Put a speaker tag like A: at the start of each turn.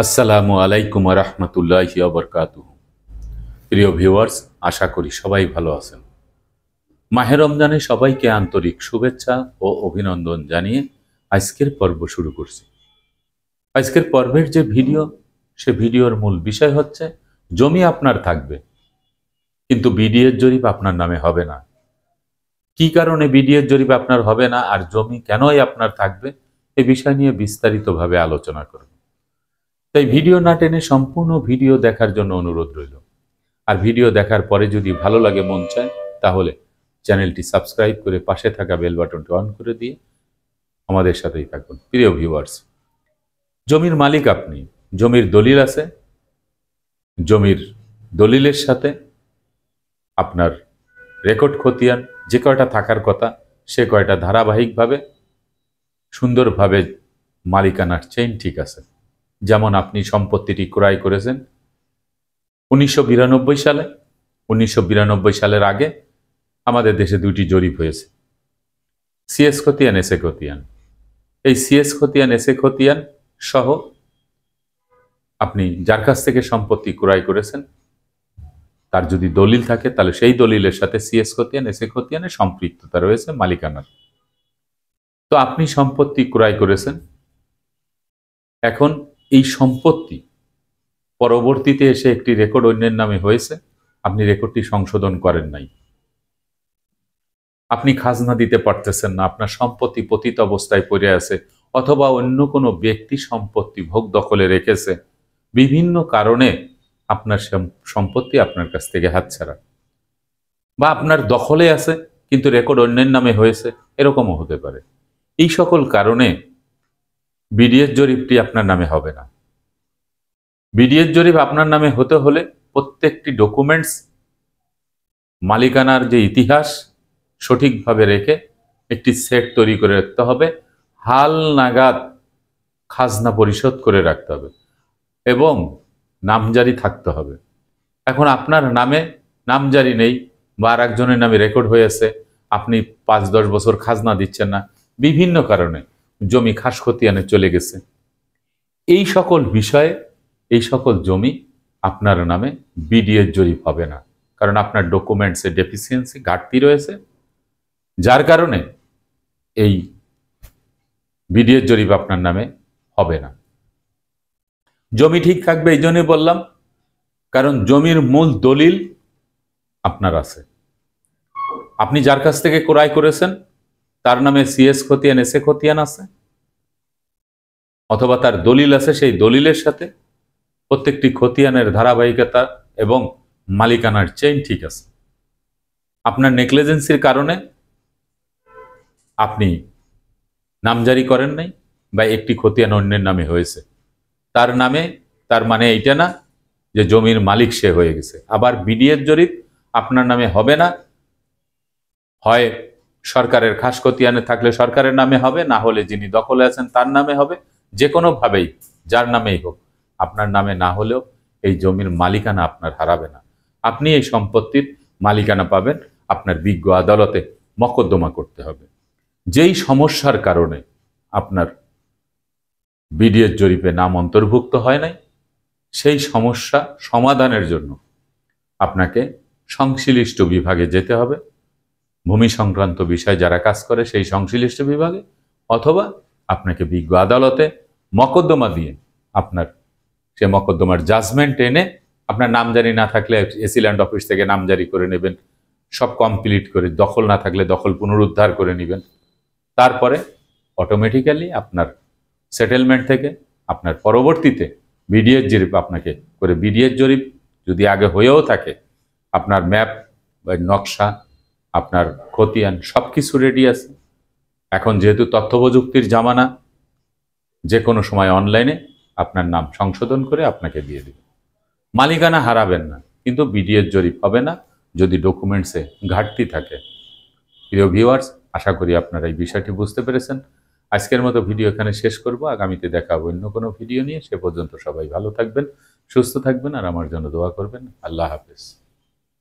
A: আসসালামু আলাইকুম ওয়া রাহমাতুল্লাহি ওয়া বারাকাতুহু। প্রিয় ভিউয়ার্স, আশা করি সবাই ভালো আছেন। মাহে রমজানে সবাইকে আন্তরিক শুভেচ্ছা ও অভিনন্দন জানিয়ে আজকের পর্ব শুরু করছি। আজকের পর্বের যে ভিডিও, সে ভিডিওর মূল বিষয় হচ্ছে জমি আপনার থাকবে, কিন্তু বিডিএর জরিপ আপনার নামে হবে না। কি কারণে বিডিএর জরিপ আপনার হবে না আর জমি কেনই আপনার থাকবে, এ বিষয় নিয়ে বিস্তারিতভাবে আলোচনা করব। তাই ভিডিও না টেনে সম্পূর্ণ ভিডিও দেখার জন্য অনুরোধ রইল। আর ভিডিও দেখার পরে যদি ভালো লাগে, মন চায়, তাহলে চ্যানেলটি সাবস্ক্রাইব করে পাশে থাকা বেল বাটনটি অন করে দিয়ে আমাদের সাথেই থাকুন। প্রিয় ভিউয়ার্স, জমির মালিক আপনি, জমির দলিল আছে, জমির দলিলের সাথে আপনার রেকর্ড খতিয়ান যে কয়টা থাকার কথা সে কয়টা ধারাবাহিকভাবে সুন্দরভাবে মালিকানার চেইন ঠিক আছে। যেমন আপনি সম্পত্তিটি ক্রয় করেছেন 1992 সালে। 1992 সালের আগে আমাদের দেশে দুইটি জরিপ হয়েছে, সিএস খতিয়ান, এসএ খতিয়ান। এই সিএস খতিয়ান, এসএ খতিয়ান সহ আপনি যার কাছ থেকে সম্পত্তি ক্রয় করেছেন তার যদি দলিল থাকে, তাহলে সেই দলিলের সাথে সিএস খতিয়ান, এসএ খতিয়ানের সম্পৃক্ততা রয়েছে মালিকানার। তো আপনি সম্পত্তি ক্রয় করেছেন, এখন এই সম্পত্তি পরবর্তীতে এসে একটি রেকর্ড অন্যের নামে হয়েছে, আপনি রেকর্ডটি সংশোধন করেন নাই, আপনি খাজনা দিতে পারতেছেন না, আপনার সম্পত্তি পতিত অবস্থায় পড়ে আছে, অথবা অন্য কোনো ব্যক্তি সম্পত্তি ভোগ দখলে রেখেছে, বিভিন্ন কারণে আপনার সম্পত্তি আপনার কাছ থেকে হাতছাড়া, বা আপনার দখলে আছে কিন্তু রেকর্ড অন্যের নামে হয়েছে, এরকমও হতে পারে। এই সকল কারণে বিডিএস জরিপটি আপনার নামে হবে না। বিডিএস জরিপ আপনার নামে হতে হলে প্রত্যেকটি ডকুমেন্টস, মালিকানার যে ইতিহাস সঠিকভাবে রেখে একটি সেট তৈরি করে রাখতে হবে, হাল নাগাদ খাজনা পরিশোধ করে রাখতে হবে এবং নামজারি থাকতে হবে। এখন আপনার নামে নামজারি নেই বা আর একজনের নামে রেকর্ড হয়েছে, আপনি 5-10 বছর খাজনা দিচ্ছেন না, বিভিন্ন কারণে জমি খাস খতিয়ানে চলে গেছে, এই সকল বিষয়ে এই সকল জমি আপনার নামে বিডিএস জরিপ হবে না, কারণ আপনার ডকুমেন্টসে ডেফিসিয়েন্সি, ঘাটতি রয়েছে, যার কারণে এই বিডিএস জরিপ আপনার নামে হবে না। জমি ঠিক থাকবে এই জন্যই বললাম, কারণ জমির মূল দলিল আপনার আছে। আপনি যার কাছ থেকে ক্রয় করেছেন তার নামে সিএস খতিয়ান, এসএ খতিয়ান আছে, অথবা তার দলিল আছে, সেই দলিলের সাথে প্রত্যেকটি খতিয়ানের ধারাবাহিকতা এবং মালিকানার চেইন ঠিক আছে। আপনার নেগলিজেন্সির কারণে আপনি নামজারি করেন নাই বা একটি খতিয়ান অন্যের নামে হয়েছে, তার নামে, তার মানে এইটা না যে জমির মালিক সে হয়ে গেছে। আবার বিডিএস জরিপ আপনার নামে হবে না, হয় সরকারের খাস খতিয়ানে থাকলে সরকারের নামে হবে, না হলে যিনি দখলে আছেন তার নামে হবে। যে কোনোভাবেই যার নামেই হোক, আপনার নামে না হলেও এই জমির মালিকানা আপনার হারাবে না। আপনি এই সম্পত্তির মালিকানা পাবেন, আপনার বিজ্ঞ আদালতে মকদ্দমা করতে হবে। যেই সমস্যার কারণে আপনার বিডিএস জরিপে নাম অন্তর্ভুক্ত হয় নাই, সেই সমস্যা সমাধানের জন্য আপনাকে সংশ্লিষ্ট বিভাগে যেতে হবে, ভূমি সংক্রান্ত বিষয় যারা কাজ করে সেই সংশ্লিষ্ট বিভাগে, অথবা আপনাকে বিজ্ঞ আদালতে মকদ্দমা দিয়ে আপনার সে মকদ্দমার জাজমেন্ট এনে, আপনার নামজারি না থাকলে এসিল্যান্ড অফিস থেকে নামজারি করে নেবেন, সব কমপ্লিট করে, দখল না থাকলে দখল পুনরুদ্ধার করে নেবেন। তারপরে অটোমেটিক্যালি আপনার সেটেলমেন্ট থেকে আপনার পরবর্তীতে বিডিএস জরিপ আপনাকে করে, বিডিএস জরিপ যদি আগে হয়েও থাকে, আপনার ম্যাপ বা নকশা, আপনার খতিয়ান সব কিছু রেডি আছে। এখন যেহেতু তথ্য প্রযুক্তির জামানা, যে কোনো সময় অনলাইনে আপনার নাম সংশোধন করে আপনাকে দিয়ে দেবে। মালিকানা হারাবেন না, কিন্তু বিডিএস জরিপ হবে না যদি ডকুমেন্টসে ঘাটতি থাকে। প্রিয় ভিউয়ার্স, আশা করি আপনারা এই বিষয়টি বুঝতে পেরেছেন। আজকের মতো ভিডিও এখানে শেষ করব, আগামীতে দেখা হবে অন্য কোনো ভিডিও নিয়ে। সে পর্যন্ত সবাই ভালো থাকবেন, সুস্থ থাকবেন, আর আমার জন্য দোয়া করবেন। আল্লাহ হাফেজ।